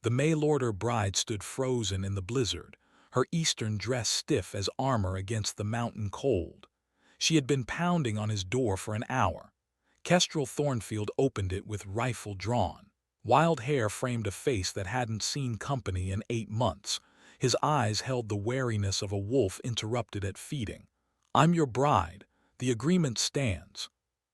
The mail-order bride stood frozen in the blizzard, her Eastern dress stiff as armor against the mountain cold. She had been pounding on his door for an hour. Kestrel Thornfield opened it with rifle drawn. Wild hair framed a face that hadn't seen company in 8 months. His eyes held the wariness of a wolf interrupted at feeding. "I'm your bride. The agreement stands."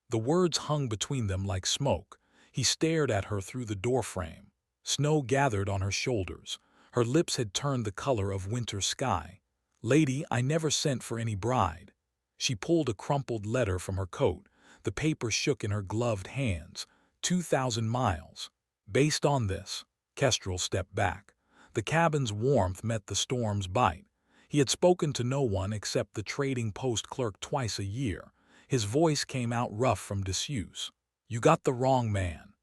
The words hung between them like smoke. He stared at her through the doorframe. Snow gathered on her shoulders. Her lips had turned the color of winter sky. "Lady, I never sent for any bride." She pulled a crumpled letter from her coat. The paper shook in her gloved hands. 2,000 miles. Based on this, Kestrel stepped back. The cabin's warmth met the storm's bite. He had spoken to no one except the trading post clerk twice a year. His voice came out rough from disuse. "You got the wrong man."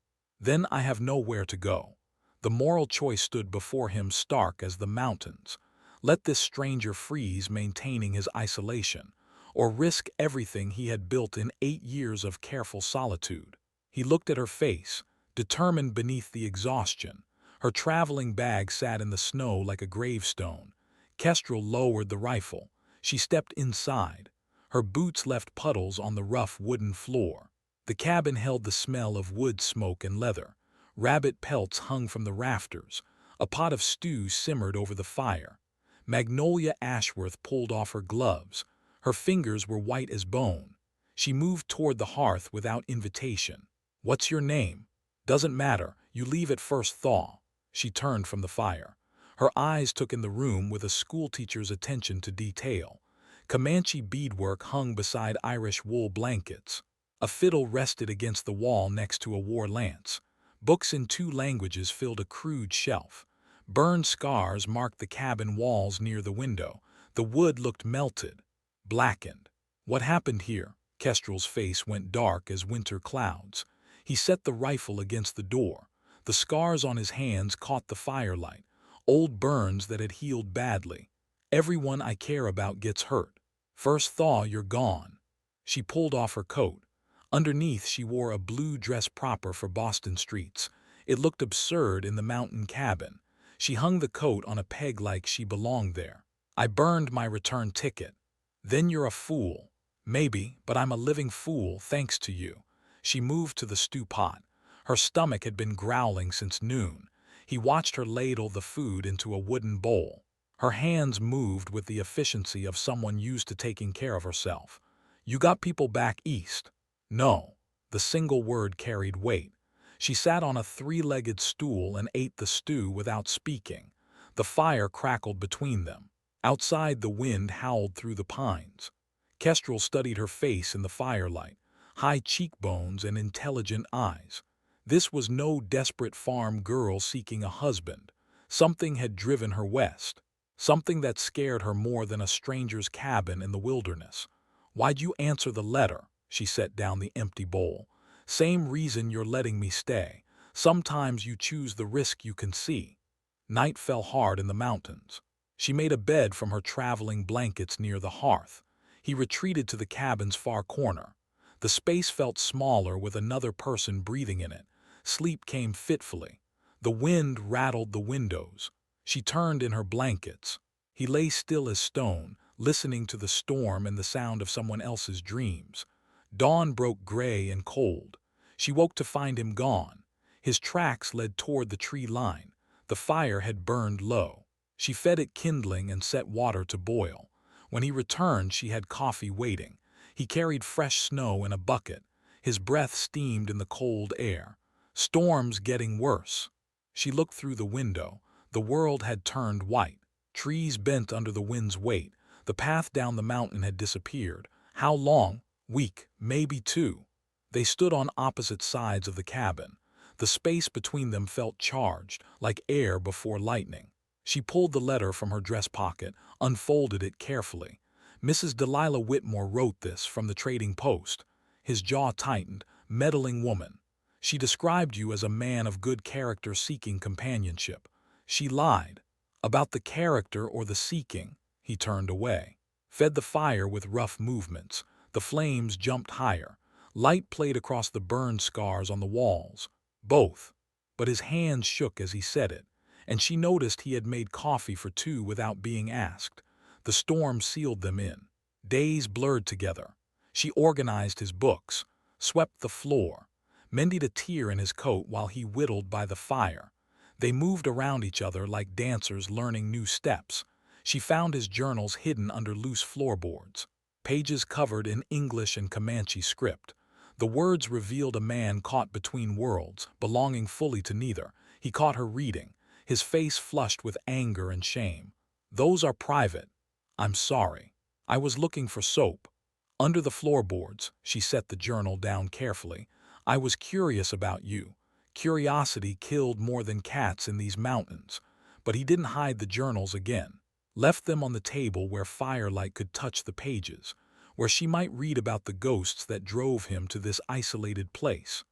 "Then I have nowhere to go." The moral choice stood before him stark as the mountains. Let this stranger freeze maintaining his isolation, or risk everything he had built in 8 years of careful solitude. He looked at her face, determined beneath the exhaustion. Her traveling bag sat in the snow like a gravestone. Kestrel lowered the rifle. She stepped inside. Her boots left puddles on the rough wooden floor. The cabin held the smell of wood smoke and leather. Rabbit pelts hung from the rafters. A pot of stew simmered over the fire. Magnolia Ashworth pulled off her gloves. Her fingers were white as bone. She moved toward the hearth without invitation. "What's your name?" "Doesn't matter. You leave at first thaw." She turned from the fire. Her eyes took in the room with a schoolteacher's attention to detail. Comanche beadwork hung beside Irish wool blankets. A fiddle rested against the wall next to a war lance. Books in 2 languages filled a crude shelf. Burned scars marked the cabin walls near the window. The wood looked melted, blackened. "What happened here?" Kestrel's face went dark as winter clouds. He set the rifle against the door. The scars on his hands caught the firelight, old burns that had healed badly. "Everyone I care about gets hurt. First thaw, you're gone." She pulled off her coat. Underneath, she wore a blue dress proper for Boston streets. It looked absurd in the mountain cabin. She hung the coat on a peg like she belonged there. "I burned my return ticket." "Then you're a fool." "Maybe, but I'm a living fool thanks to you." She moved to the stew pot. Her stomach had been growling since noon. He watched her ladle the food into a wooden bowl. Her hands moved with the efficiency of someone used to taking care of herself. "You got people back east?" "No." The single word carried weight. She sat on a 3-legged stool and ate the stew without speaking. The fire crackled between them. Outside, the wind howled through the pines. Kestrel studied her face in the firelight, high cheekbones and intelligent eyes. This was no desperate farm girl seeking a husband. Something had driven her west. Something that scared her more than a stranger's cabin in the wilderness. "Why'd you answer the letter?" She set down the empty bowl. "Same reason you're letting me stay. Sometimes you choose the risk you can see." Night fell hard in the mountains. She made a bed from her traveling blankets near the hearth. He retreated to the cabin's far corner. The space felt smaller with another person breathing in it. Sleep came fitfully. The wind rattled the windows. She turned in her blankets. He lay still as stone, listening to the storm and the sound of someone else's dreams. Dawn broke gray and cold. She woke to find him gone. His tracks led toward the tree line. The fire had burned low. She fed it kindling and set water to boil. When he returned, she had coffee waiting. He carried fresh snow in a bucket. His breath steamed in the cold air. Storms getting worse. She looked through the window. The world had turned white. Trees bent under the wind's weight. The path down the mountain had disappeared. How long? Week, maybe 2. They stood on opposite sides of the cabin. The space between them felt charged, like air before lightning. She pulled the letter from her dress pocket, unfolded it carefully. "Mrs. Delilah Whitmore wrote this from the Trading Post." His jaw tightened. "Meddling woman. She described you as a man of good character seeking companionship. She lied. About the character or the seeking." He turned away. Fed the fire with rough movements. The flames jumped higher. Light played across the burn scars on the walls. "Both." But his hands shook as he said it. and she noticed he had made coffee for two without being asked. The storm sealed them in. Days blurred together. She organized his books, swept the floor, mended a tear in his coat while he whittled by the fire. They moved around each other like dancers learning new steps. She found his journals hidden under loose floorboards, pages covered in English and Comanche script. The words revealed a man caught between worlds, belonging fully to neither. He caught her reading, his face flushed with anger and shame. "Those are private. I'm sorry. I was looking for soap." Under the floorboards, she set the journal down carefully. "I was curious about you. Curiosity killed more than cats in these mountains." But he didn't hide the journals again. Left them on the table where firelight could touch the pages, where she might read about the ghosts that drove him to this isolated place.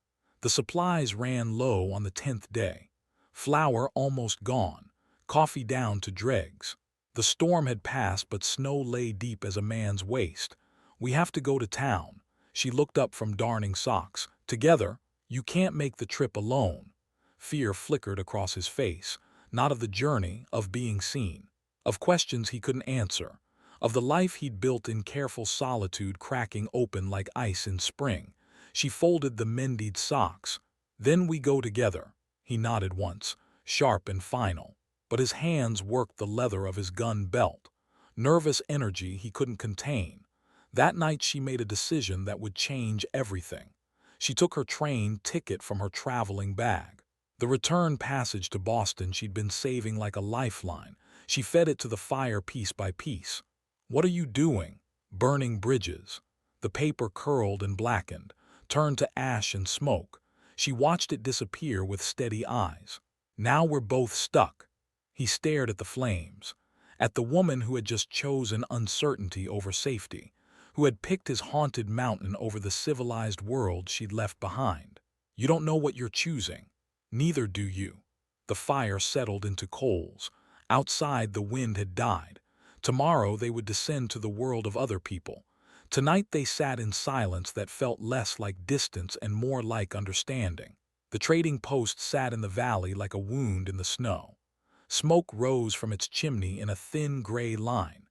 The supplies ran low on the 10th day. Flour almost gone, coffee down to dregs. The storm had passed, but snow lay deep as a man's waist. "We have to go to town." She looked up from darning socks. "Together. You can't make the trip alone." Fear flickered across his face, not of the journey, of being seen, of questions he couldn't answer, of the life he'd built in careful solitude cracking open like ice in spring. She folded the mended socks. "Then we go together." He nodded once, sharp and final, but his hands worked the leather of his gun belt. Nervous energy he couldn't contain. That night she made a decision that would change everything. She took her train ticket from her traveling bag. The return passage to Boston she'd been saving like a lifeline. She fed it to the fire piece by piece. "What are you doing?" "Burning bridges." The paper curled and blackened, turned to ash and smoke. She watched it disappear with steady eyes. "Now we're both stuck." He stared at the flames, at the woman who had just chosen uncertainty over safety, who had picked his haunted mountain over the civilized world she'd left behind. "You don't know what you're choosing." "Neither do you." The fire settled into coals. Outside, the wind had died. Tomorrow they would descend to the world of other people. Tonight they sat in silence that felt less like distance and more like understanding. The trading post sat in the valley like a wound in the snow. Smoke rose from its chimney in a thin gray line.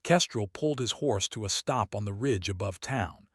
Kestrel pulled his horse to a stop on the ridge above town.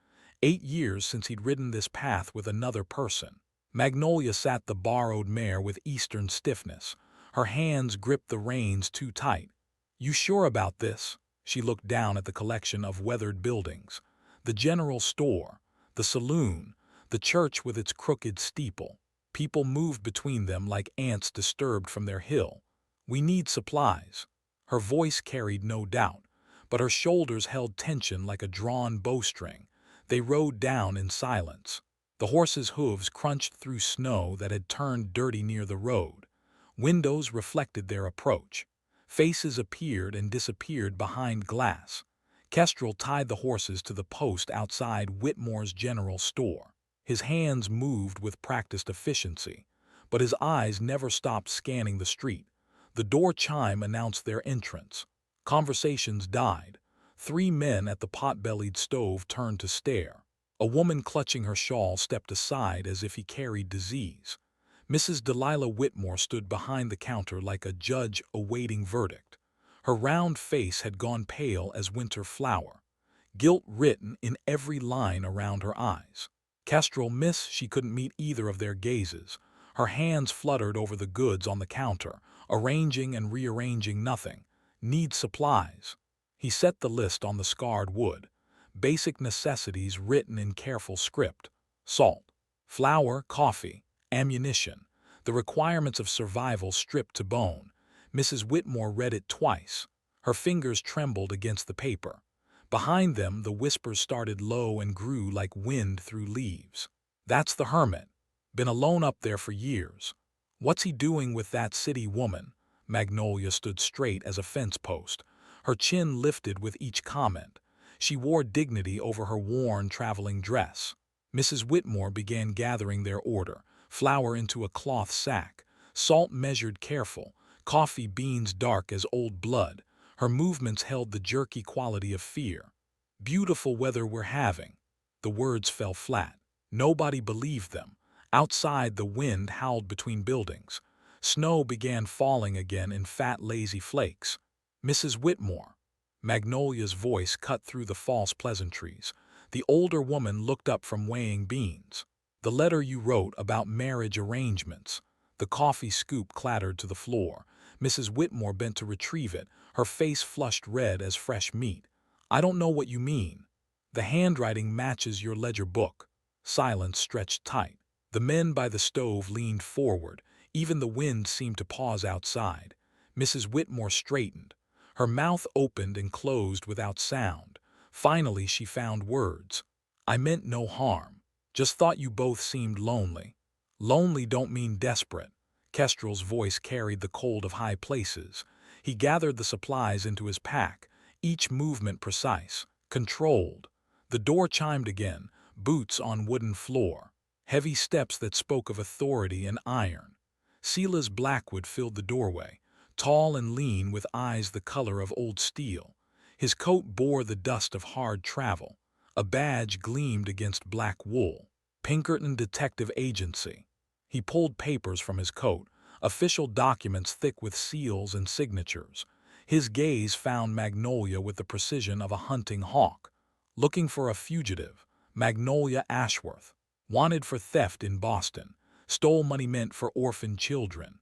8 years since he'd ridden this path with another person. Magnolia sat the borrowed mare with eastern stiffness. Her hands gripped the reins too tight. "You sure about this?" She looked down at the collection of weathered buildings. The general store, the saloon, the church with its crooked steeple. People moved between them like ants disturbed from their hill. "We need supplies." Her voice carried no doubt, but her shoulders held tension like a drawn bowstring. They rode down in silence. The horses' hooves crunched through snow that had turned dirty near the road. Windows reflected their approach. Faces appeared and disappeared behind glass. Kestrel tied the horses to the post outside Whitmore's general store. His hands moved with practiced efficiency, but his eyes never stopped scanning the street. The door chime announced their entrance. Conversations died. 3 men at the pot-bellied stove turned to stare. A woman clutching her shawl stepped aside as if he carried disease. Mrs. Delilah Whitmore stood behind the counter like a judge awaiting verdict. Her round face had gone pale as winter flower, guilt written in every line around her eyes. Kestrel missed she couldn't meet either of their gazes. Her hands fluttered over the goods on the counter, arranging and rearranging nothing. "Need supplies." He set the list on the scarred wood. Basic necessities written in careful script. Salt, flour, coffee, ammunition. The requirements of survival stripped to bone. Mrs. Whitmore read it twice. Her fingers trembled against the paper. Behind them, the whispers started low and grew like wind through leaves. "That's the hermit. Been alone up there for years." "What's he doing with that city woman?" Magnolia stood straight as a fence post. Her chin lifted with each comment. She wore dignity over her worn traveling dress. Mrs. Whitmore began gathering their order, flour into a cloth sack, salt measured careful, coffee beans dark as old blood. Her movements held the jerky quality of fear. "Beautiful weather we're having." The words fell flat. Nobody believed them. Outside, the wind howled between buildings. Snow began falling again in fat, lazy flakes. "Mrs. Whitmore." Magnolia's voice cut through the false pleasantries. The older woman looked up from weighing beans. "The letter you wrote about marriage arrangements." The coffee scoop clattered to the floor. Mrs. Whitmore bent to retrieve it, her face flushed red as fresh meat. "I don't know what you mean." "The handwriting matches your ledger book." Silence stretched tight. The men by the stove leaned forward. Even the wind seemed to pause outside. Mrs. Whitmore straightened. Her mouth opened and closed without sound. Finally she found words. "I meant no harm. Just thought you both seemed lonely." "Lonely don't mean desperate." Kestrel's voice carried the cold of high places. He gathered the supplies into his pack, each movement precise, controlled. The door chimed again, boots on wooden floor, heavy steps that spoke of authority and iron. Silas Blackwood filled the doorway, tall and lean with eyes the color of old steel. His coat bore the dust of hard travel. A badge gleamed against black wool. Pinkerton Detective Agency. He pulled papers from his coat, official documents thick with seals and signatures. His gaze found Magnolia with the precision of a hunting hawk. "Looking for a fugitive, Magnolia Ashworth. Wanted for theft in Boston. Stole money meant for orphan children."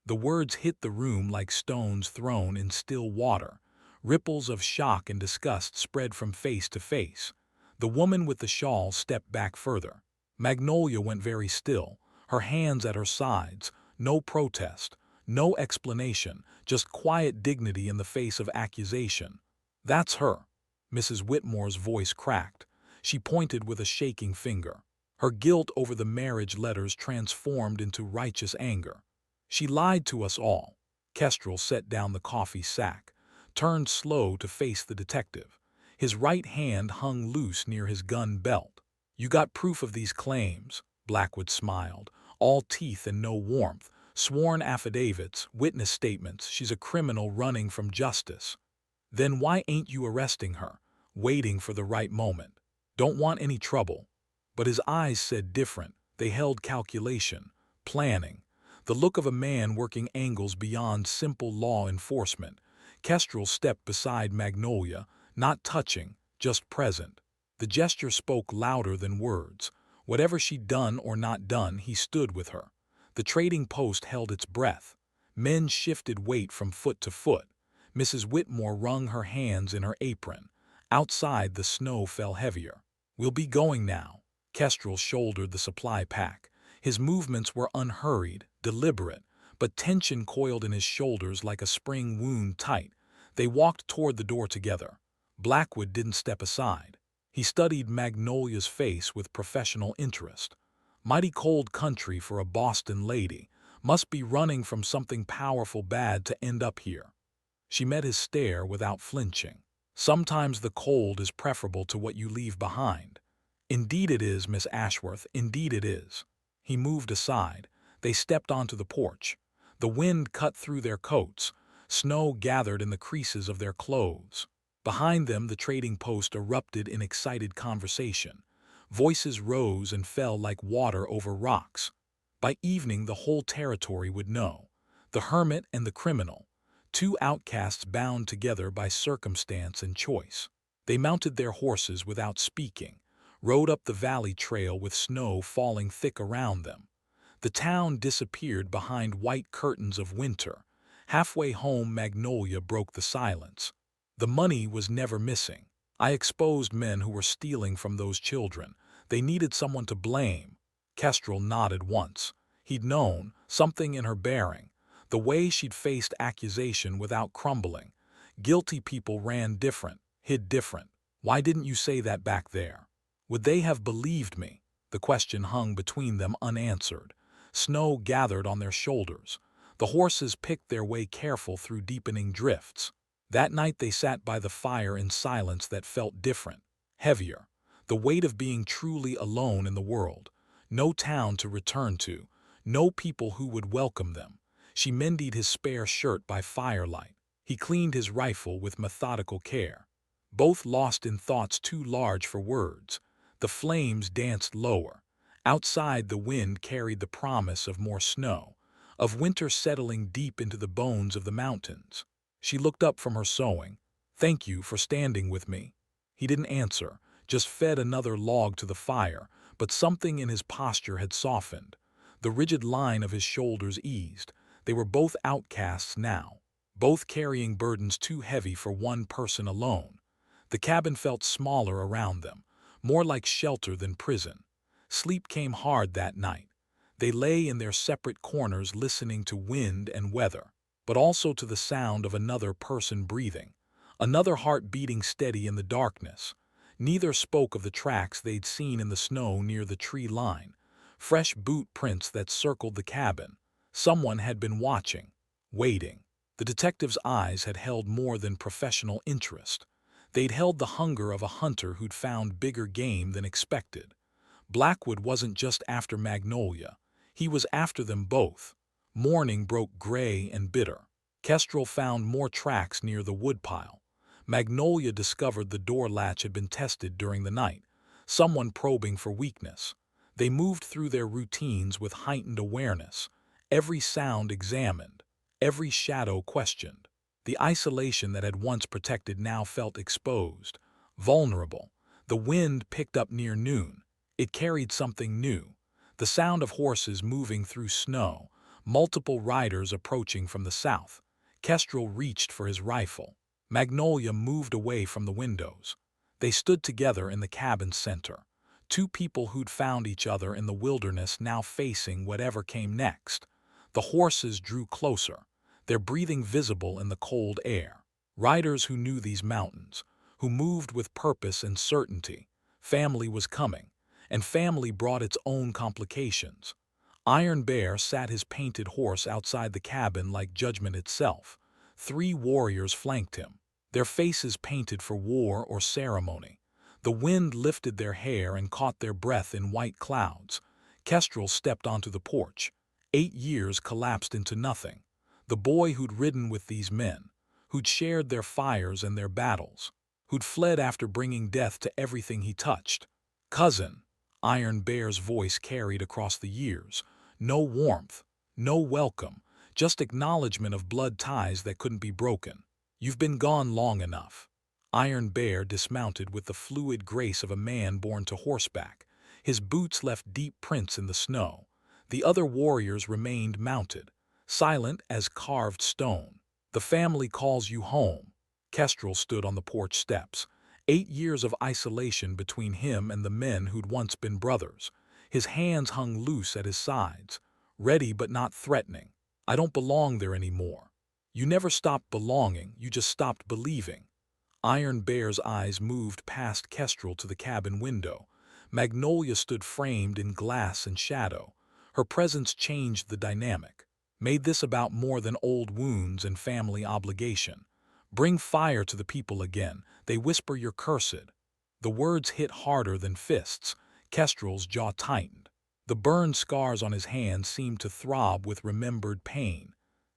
The words hit the room like stones thrown in still water. Ripples of shock and disgust spread from face to face. The woman with the shawl stepped back further. Magnolia went very still, her hands at her sides. No protest, no explanation, just quiet dignity in the face of accusation. "That's her." Mrs. Whitmore's voice cracked. She pointed with a shaking finger. Her guilt over the marriage letters transformed into righteous anger. "She lied to us all." Kestrel set down the coffee sack, turned slow to face the detective. His right hand hung loose near his gun belt. "You got proof of these claims?" Blackwood smiled, all teeth and no warmth. "Sworn affidavits, witness statements. She's a criminal running from justice." "Then why ain't you arresting her? Waiting for the right moment." "Don't want any trouble." But his eyes said different. They held calculation, planning, the look of a man working angles beyond simple law enforcement. Kestrel stepped beside Magnolia, not touching, just present. The gesture spoke louder than words. Whatever she'd done or not done, he stood with her. The trading post held its breath. Men shifted weight from foot to foot. Mrs. Whitmore wrung her hands in her apron. Outside, the snow fell heavier. "We'll be going now." Kestrel shouldered the supply pack. His movements were unhurried, deliberate, but tension coiled in his shoulders like a spring wound tight. They walked toward the door together. Blackwood didn't step aside. He studied Magnolia's face with professional interest. Mighty cold country for a Boston lady. Must be running from something powerful bad to end up here. She met his stare without flinching. "Sometimes the cold is preferable to what you leave behind." "Indeed it is, Miss Ashworth, indeed it is." He moved aside. They stepped onto the porch. The wind cut through their coats. Snow gathered in the creases of their clothes. Behind them, the trading post erupted in excited conversation. Voices rose and fell like water over rocks. By evening, the whole territory would know. The hermit and the criminal, two outcasts bound together by circumstance and choice. They mounted their horses without speaking, rode up the valley trail with snow falling thick around them. The town disappeared behind white curtains of winter. Halfway home, Magnolia broke the silence. "The money was never missing. I exposed men who were stealing from those children. They needed someone to blame." Kestrel nodded once. He'd known, something in her bearing, the way she'd faced accusation without crumbling. Guilty people ran different, hid different. "Why didn't you say that back there?" Would they have believed me? The question hung between them unanswered. Snow gathered on their shoulders. The horses picked their way careful through deepening drifts. That night they sat by the fire in silence that felt different, heavier, the weight of being truly alone in the world. No town to return to, no people who would welcome them. She mended his spare shirt by firelight. He cleaned his rifle with methodical care. Both lost in thoughts too large for words. The flames danced lower. Outside, the wind carried the promise of more snow, of winter settling deep into the bones of the mountains. She looked up from her sewing. "Thank you for standing with me." He didn't answer, just fed another log to the fire, but something in his posture had softened. The rigid line of his shoulders eased. They were both outcasts now, both carrying burdens too heavy for one person alone. The cabin felt smaller around them, more like shelter than prison. Sleep came hard that night. They lay in their separate corners listening to wind and weather, but also to the sound of another person breathing, another heart beating steady in the darkness. Neither spoke of the tracks they'd seen in the snow near the tree line, fresh boot prints that circled the cabin. Someone had been watching, waiting. The detective's eyes had held more than professional interest. They'd held the hunger of a hunter who'd found bigger game than expected. Blackwood wasn't just after Magnolia. He was after them both. Morning broke gray and bitter. Kestrel found more tracks near the woodpile. Magnolia discovered the door latch had been tested during the night, someone probing for weakness. They moved through their routines with heightened awareness, every sound examined, every shadow questioned. The isolation that had once protected now felt exposed, vulnerable. The wind picked up near noon. It carried something new. The sound of horses moving through snow, multiple riders approaching from the south. Kestrel reached for his rifle. Magnolia moved away from the windows. They stood together in the cabin's center. Two people who'd found each other in the wilderness now facing whatever came next. The horses drew closer, their breathing visible in the cold air. Riders who knew these mountains, who moved with purpose and certainty. Family was coming, and family brought its own complications. Iron Bear sat his painted horse outside the cabin like judgment itself. 3 warriors flanked him, their faces painted for war or ceremony. The wind lifted their hair and caught their breath in white clouds. Kestrel stepped onto the porch. 8 years collapsed into nothing. The boy who'd ridden with these men, who'd shared their fires and their battles, who'd fled after bringing death to everything he touched. "Cousin," Iron Bear's voice carried across the years. No warmth, no welcome, just acknowledgement of blood ties that couldn't be broken. "You've been gone long enough." Iron Bear dismounted with the fluid grace of a man born to horseback. His boots left deep prints in the snow. The other warriors remained mounted, silent as carved stone. "The family calls you home." Kestrel stood on the porch steps. 8 years of isolation between him and the men who'd once been brothers. His hands hung loose at his sides, ready but not threatening. "I don't belong there anymore." "You never stopped belonging, you just stopped believing." Iron Bear's eyes moved past Kestrel to the cabin window. Magnolia stood framed in glass and shadow. Her presence changed the dynamic, made this about more than old wounds and family obligation. "Bring fire to the people again, they whisper you're cursed." The words hit harder than fists. Kestrel's jaw tightened. The burned scars on his hands seemed to throb with remembered pain.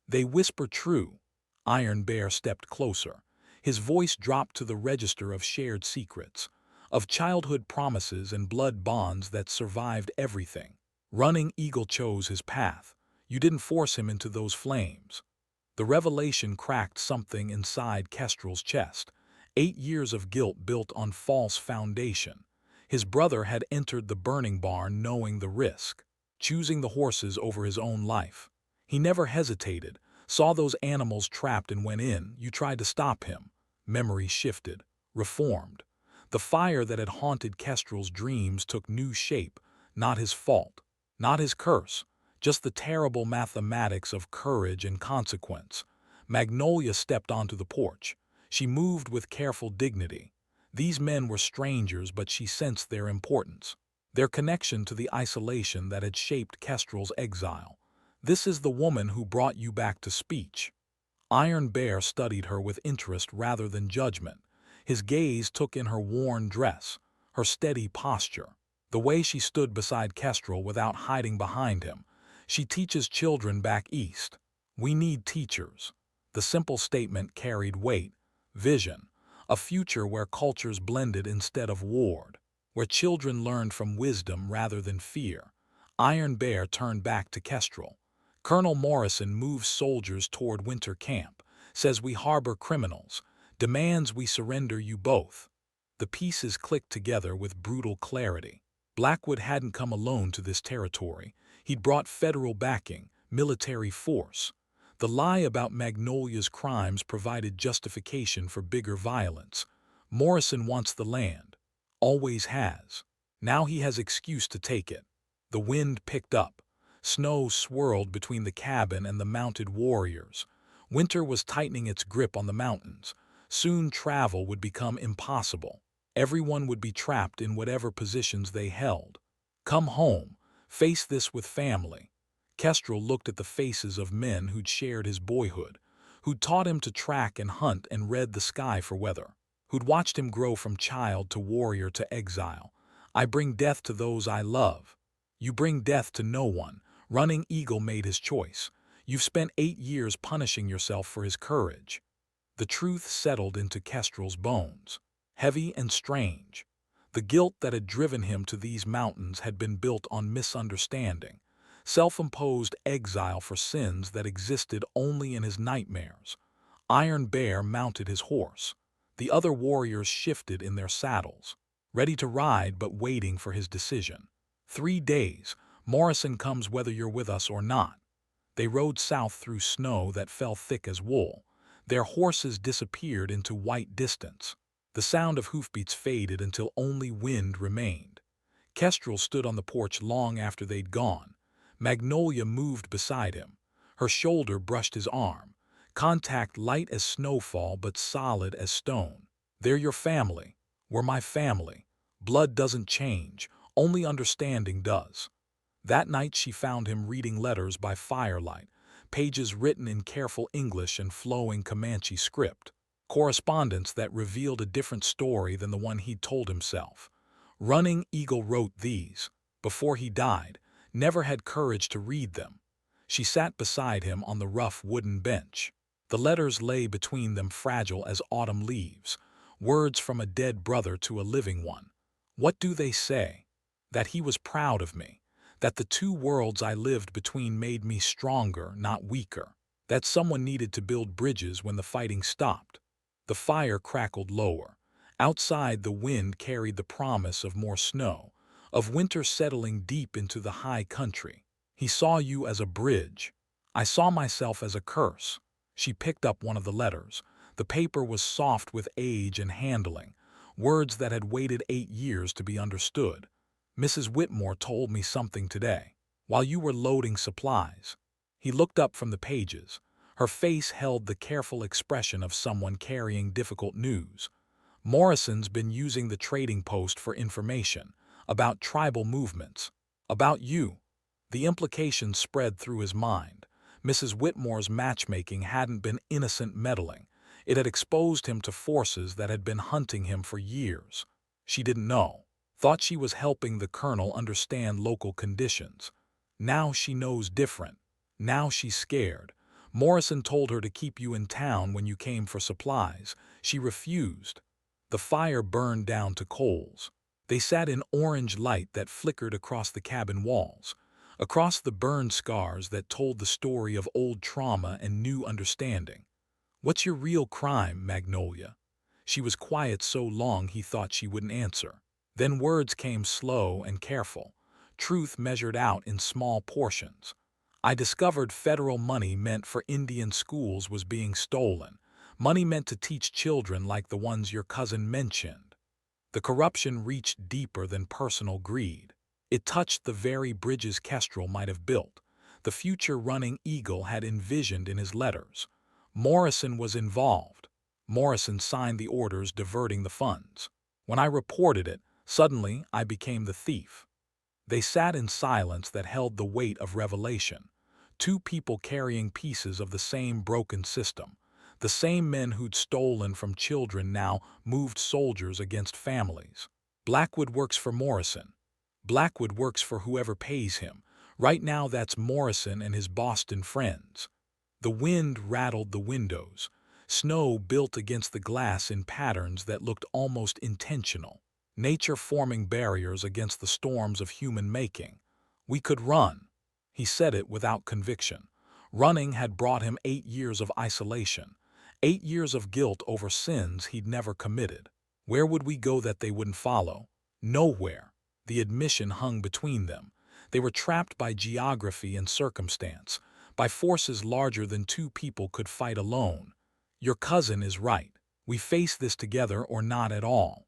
"They whisper true." Iron Bear stepped closer. His voice dropped to the register of shared secrets, of childhood promises and blood bonds that survived everything. Running Eagle chose his path. You didn't force him into those flames. The revelation cracked something inside Kestrel's chest. 8 years of guilt built on false foundation. His brother had entered the burning barn knowing the risk, choosing the horses over his own life. He never hesitated, saw those animals trapped and went in. You tried to stop him. Memory shifted, reformed. The fire that had haunted Kestrel's dreams took new shape, not his fault, not his curse, just the terrible mathematics of courage and consequence. Magnolia stepped onto the porch. She moved with careful dignity. These men were strangers, but she sensed their importance, their connection to the isolation that had shaped Kestrel's exile. "This is the woman who brought you back to speech." Iron Bear studied her with interest rather than judgment. His gaze took in her worn dress, her steady posture, the way she stood beside Kestrel without hiding behind him. "She teaches children back east. We need teachers." The simple statement carried weight, vision, a future where cultures blended instead of warred, where children learned from wisdom rather than fear. Iron Bear turned back to Kestrel. Colonel Morrison moves soldiers toward winter camp, says we harbor criminals, demands we surrender you both. The pieces clicked together with brutal clarity. Blackwood hadn't come alone to this territory. He'd brought federal backing, military force. The lie about Magnolia's crimes provided justification for bigger violence. Morrison wants the land. Always has. Now he has excuse to take it. The wind picked up. Snow swirled between the cabin and the mounted warriors. Winter was tightening its grip on the mountains. Soon travel would become impossible. Everyone would be trapped in whatever positions they held. Come home. Face this with family. Kestrel looked at the faces of men who'd shared his boyhood, who'd taught him to track and hunt and read the sky for weather, who'd watched him grow from child to warrior to exile. I bring death to those I love. You bring death to no one. Running Eagle made his choice. You've spent 8 years punishing yourself for his courage. The truth settled into Kestrel's bones, heavy and strange. The guilt that had driven him to these mountains had been built on misunderstanding, self-imposed exile for sins that existed only in his nightmares. Iron Bear mounted his horse. The other warriors shifted in their saddles, ready to ride but waiting for his decision. 3 days. Morrison comes whether you're with us or not. They rode south through snow that fell thick as wool. Their horses disappeared into white distance. The sound of hoofbeats faded until only wind remained. Kestrel stood on the porch long after they'd gone. Magnolia moved beside him. Her shoulder brushed his arm. Contact light as snowfall but solid as stone. They're your family. We're my family. Blood doesn't change. Only understanding does. That night she found him reading letters by firelight, pages written in careful English and flowing Comanche script, correspondence that revealed a different story than the one he'd told himself. Running Eagle wrote these. Before he died, never had courage to read them. She sat beside him on the rough wooden bench. The letters lay between them fragile as autumn leaves, words from a dead brother to a living one. What do they say? That he was proud of me. That the 2 worlds I lived between made me stronger, not weaker. That someone needed to build bridges when the fighting stopped. The fire crackled lower. Outside, the wind carried the promise of more snow, of winter settling deep into the high country. He saw you as a bridge. I saw myself as a curse. She picked up one of the letters. The paper was soft with age and handling, words that had waited 8 years to be understood. Mrs. Whitmore told me something today, while you were loading supplies. He looked up from the pages. Her face held the careful expression of someone carrying difficult news. Morrison's been using the trading post for information, about tribal movements, about you. The implications spread through his mind. Mrs. Whitmore's matchmaking hadn't been innocent meddling. It had exposed him to forces that had been hunting him for years. She didn't know. Thought she was helping the colonel understand local conditions. Now she knows different. Now she's scared. Morrison told her to keep you in town when you came for supplies. She refused. The fire burned down to coals. They sat in orange light that flickered across the cabin walls, across the burned scars that told the story of old trauma and new understanding. What's your real crime, Magnolia? She was quiet so long he thought she wouldn't answer. Then words came slow and careful, truth measured out in small portions. I discovered federal money meant for Indian schools was being stolen, money meant to teach children like the ones your cousin mentioned. The corruption reached deeper than personal greed. It touched the very bridges Kestrel might have built, the future Running Eagle had envisioned in his letters. Morrison was involved. Morrison signed the orders diverting the funds. When I reported it, suddenly, I became the thief. They sat in silence that held the weight of revelation. 2 people carrying pieces of the same broken system. The same men who'd stolen from children now moved soldiers against families. Blackwood works for Morrison. Blackwood works for whoever pays him. Right now, that's Morrison and his Boston friends. The wind rattled the windows. Snow built against the glass in patterns that looked almost intentional. Nature forming barriers against the storms of human making. We could run. He said it without conviction. Running had brought him 8 years of isolation, 8 years of guilt over sins he'd never committed. Where would we go that they wouldn't follow? Nowhere. The admission hung between them. They were trapped by geography and circumstance, by forces larger than two people could fight alone. Your cousin is right. We face this together or not at all.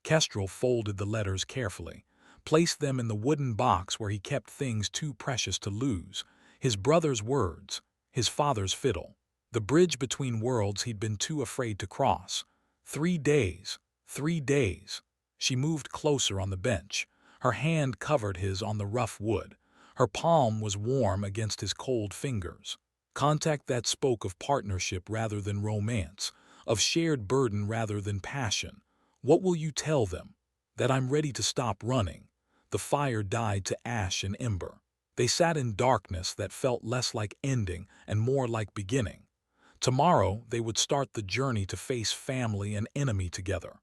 Kestrel folded the letters carefully, placed them in the wooden box where he kept things too precious to lose. His brother's words, his father's fiddle, the bridge between worlds he'd been too afraid to cross. 3 days, 3 days. She moved closer on the bench. Her hand covered his on the rough wood. Her palm was warm against his cold fingers. Contact that spoke of partnership rather than romance, of shared burden rather than passion. What will you tell them? That I'm ready to stop running. The fire died to ash and ember. They sat in darkness that felt less like ending and more like beginning. Tomorrow they would start the journey to face family and enemy together.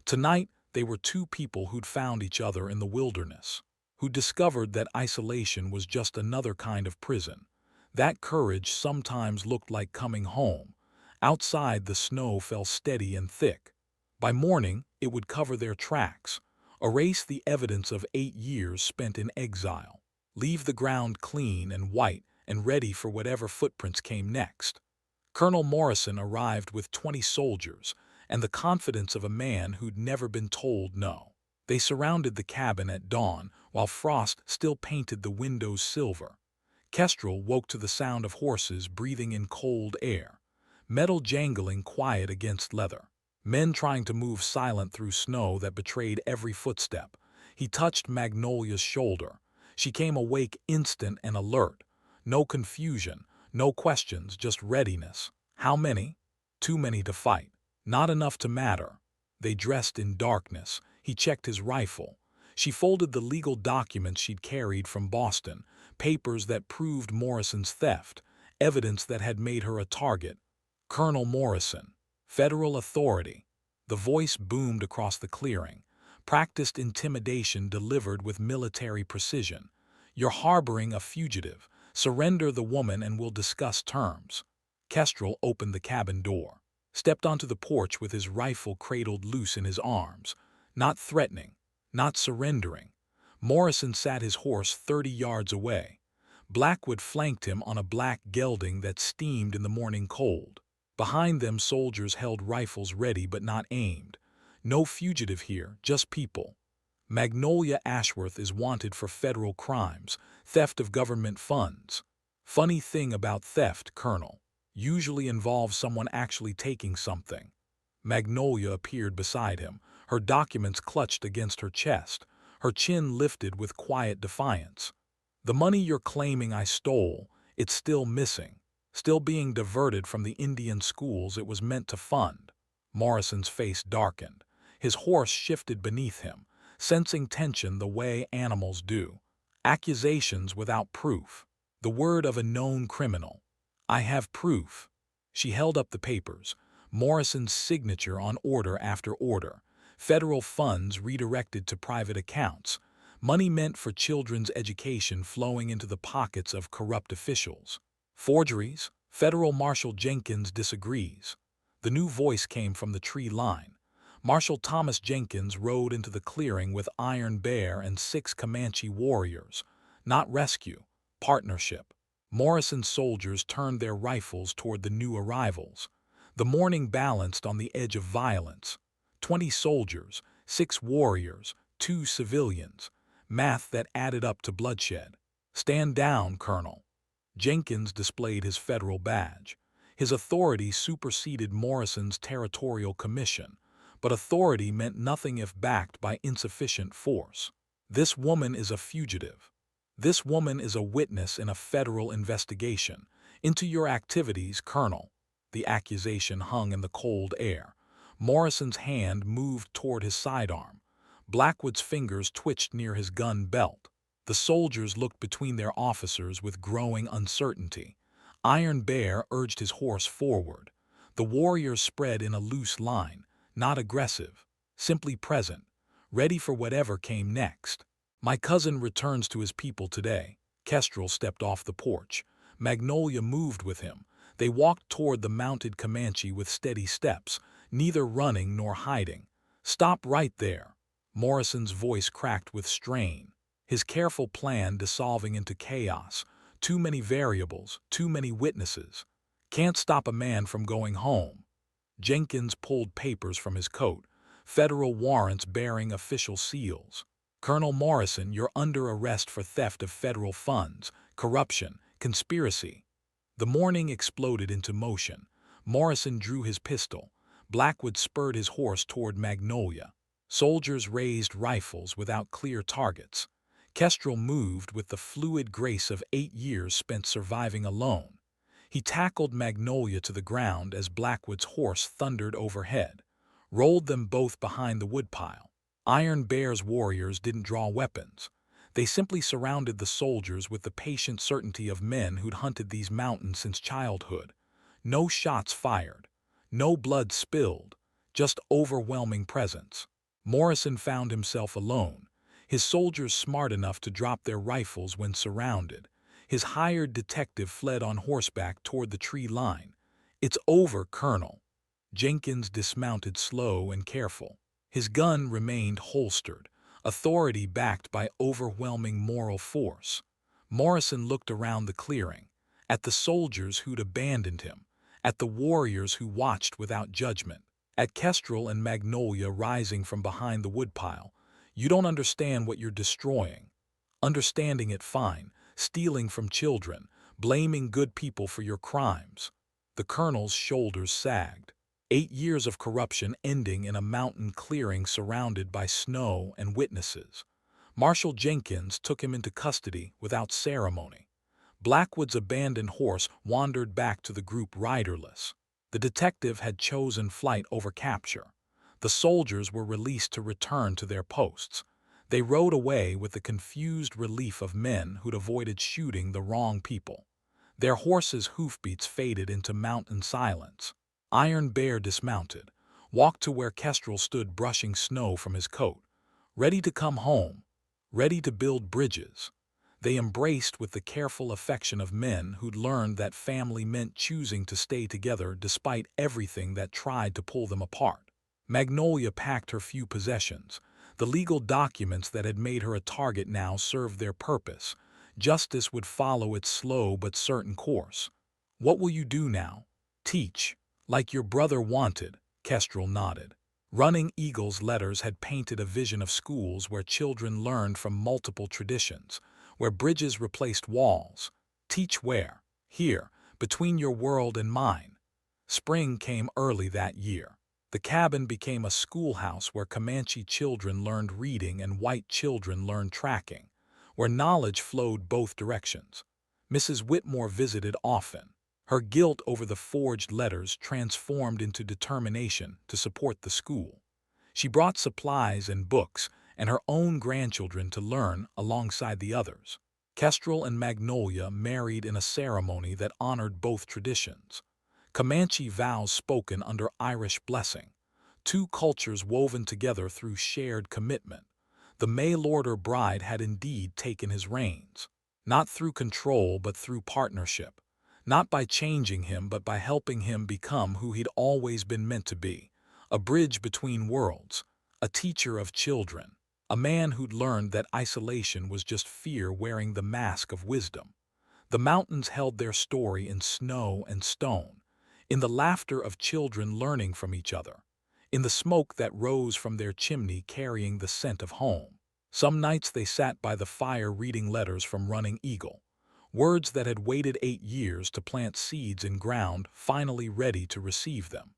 Tonight they were two people who'd found each other in the wilderness, who discovered that isolation was just another kind of prison. That courage sometimes looked like coming home. Outside the snow fell steady and thick. By morning it would cover their tracks, erase the evidence of 8 years spent in exile, leave the ground clean and white and ready for whatever footprints came next. Colonel Morrison arrived with 20 soldiers and the confidence of a man who'd never been told no. They surrounded the cabin at dawn while frost still painted the windows silver. Kestrel woke to the sound of horses breathing in cold air, metal jangling quiet against leather, men trying to move silent through snow that betrayed every footstep. He touched Magnolia's shoulder. She came awake instant and alert. No confusion, no questions, just readiness. How many? Too many to fight. Not enough to matter. They dressed in darkness. He checked his rifle. She folded the legal documents she'd carried from Boston, papers that proved Morrison's theft, evidence that had made her a target. Colonel Morrison, federal authority. The voice boomed across the clearing. Practiced intimidation delivered with military precision. You're harboring a fugitive. Surrender the woman and we'll discuss terms. Kestrel opened the cabin door, stepped onto the porch with his rifle cradled loose in his arms. Not threatening, not surrendering. Morrison sat his horse 30 yards away. Blackwood flanked him on a black gelding that steamed in the morning cold. Behind them soldiers held rifles ready but not aimed. No fugitive here, just people. Magnolia Ashworth is wanted for federal crimes, theft of government funds. Funny thing about theft, Colonel, usually involves someone actually taking something. Magnolia appeared beside him, her documents clutched against her chest, her chin lifted with quiet defiance. The money you're claiming I stole, it's still missing, still being diverted from the Indian schools it was meant to fund. Morrison's face darkened. His horse shifted beneath him, sensing tension the way animals do. Accusations without proof. The word of a known criminal. I have proof. She held up the papers. Morrison's signature on order after order. Federal funds redirected to private accounts. Money meant for children's education flowing into the pockets of corrupt officials. Forgeries? Federal Marshal Jenkins disagrees. The new voice came from the tree line. Marshal Thomas Jenkins rode into the clearing with Iron Bear and 6 Comanche warriors. Not rescue, partnership. Morrison's soldiers turned their rifles toward the new arrivals. The morning balanced on the edge of violence. 20 soldiers, 6 warriors, 2 civilians. Math that added up to bloodshed. Stand down, Colonel. Jenkins displayed his federal badge. His authority superseded Morrison's territorial commission. But authority meant nothing if backed by insufficient force. This woman is a fugitive. This woman is a witness in a federal investigation. Into your activities, Colonel. The accusation hung in the cold air. Morrison's hand moved toward his sidearm. Blackwood's fingers twitched near his gun belt. The soldiers looked between their officers with growing uncertainty. Iron Bear urged his horse forward. The warriors spread in a loose line. Not aggressive, simply present, ready for whatever came next. My cousin returns to his people today. Kestrel stepped off the porch. Magnolia moved with him. They walked toward the mounted Comanche with steady steps, neither running nor hiding. "Stop right there." Morrison's voice cracked with strain, his careful plan dissolving into chaos. Too many variables, too many witnesses. Can't stop a man from going home. Jenkins pulled papers from his coat, federal warrants bearing official seals. "Colonel Morrison, you're under arrest for theft of federal funds, corruption, conspiracy." The morning exploded into motion. Morrison drew his pistol. Blackwood spurred his horse toward Magnolia. Soldiers raised rifles without clear targets. Kestrel moved with the fluid grace of 8 years spent surviving alone. He tackled Magnolia to the ground as Blackwood's horse thundered overhead, rolled them both behind the woodpile. Iron Bear's warriors didn't draw weapons. They simply surrounded the soldiers with the patient certainty of men who'd hunted these mountains since childhood. No shots fired, no blood spilled, just overwhelming presence. Morrison found himself alone, his soldiers smart enough to drop their rifles when surrounded. His hired detective fled on horseback toward the tree line. "It's over, Colonel." Jenkins dismounted slow and careful. His gun remained holstered, authority backed by overwhelming moral force. Morrison looked around the clearing, at the soldiers who'd abandoned him, at the warriors who watched without judgment, at Kestrel and Magnolia rising from behind the woodpile. "You don't understand what you're destroying." "Understanding it, fine. Stealing from children, blaming good people for your crimes." The colonel's shoulders sagged. 8 years of corruption ending in a mountain clearing surrounded by snow and witnesses. Marshal Jenkins took him into custody without ceremony. Blackwood's abandoned horse wandered back to the group riderless. The detective had chosen flight over capture. The soldiers were released to return to their posts. They rode away with the confused relief of men who'd avoided shooting the wrong people. Their horses' hoofbeats faded into mountain silence. Iron Bear dismounted, walked to where Kestrel stood brushing snow from his coat. Ready to come home, ready to build bridges. They embraced with the careful affection of men who'd learned that family meant choosing to stay together despite everything that tried to pull them apart. Magnolia packed her few possessions. The legal documents that had made her a target now served their purpose. Justice would follow its slow but certain course. "What will you do now?" "Teach, like your brother wanted," Kestrel nodded. Running Eagle's letters had painted a vision of schools where children learned from multiple traditions, where bridges replaced walls. "Teach where?" "Here, between your world and mine." Spring came early that year. The cabin became a schoolhouse where Comanche children learned reading and white children learned tracking, where knowledge flowed both directions. Mrs. Whitmore visited often. Her guilt over the forged letters transformed into determination to support the school. She brought supplies and books and her own grandchildren to learn alongside the others. Kestrel and Magnolia married in a ceremony that honored both traditions. Comanche vows spoken under Irish blessing. 2 cultures woven together through shared commitment. The mail-order bride had indeed taken his reins. Not through control, but through partnership. Not by changing him, but by helping him become who he'd always been meant to be. A bridge between worlds. A teacher of children. A man who'd learned that isolation was just fear wearing the mask of wisdom. The mountains held their story in snow and stone, in the laughter of children learning from each other, in the smoke that rose from their chimney carrying the scent of home. Some nights they sat by the fire reading letters from Running Eagle, words that had waited 8 years to plant seeds in ground finally ready to receive them.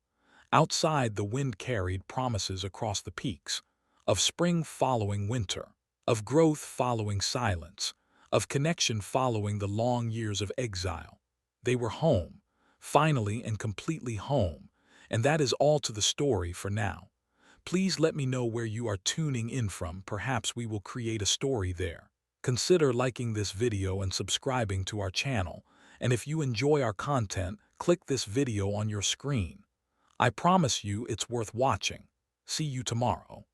Outside, the wind carried promises across the peaks, of spring following winter, of growth following silence, of connection following the long years of exile. They were home, finally and completely home, and that is all to the story for now. Please let me know where you are tuning in from. Perhaps we will create a story there. Consider liking this video and subscribing to our channel, and if you enjoy our content, click this video on your screen. I promise you it's worth watching. See you tomorrow.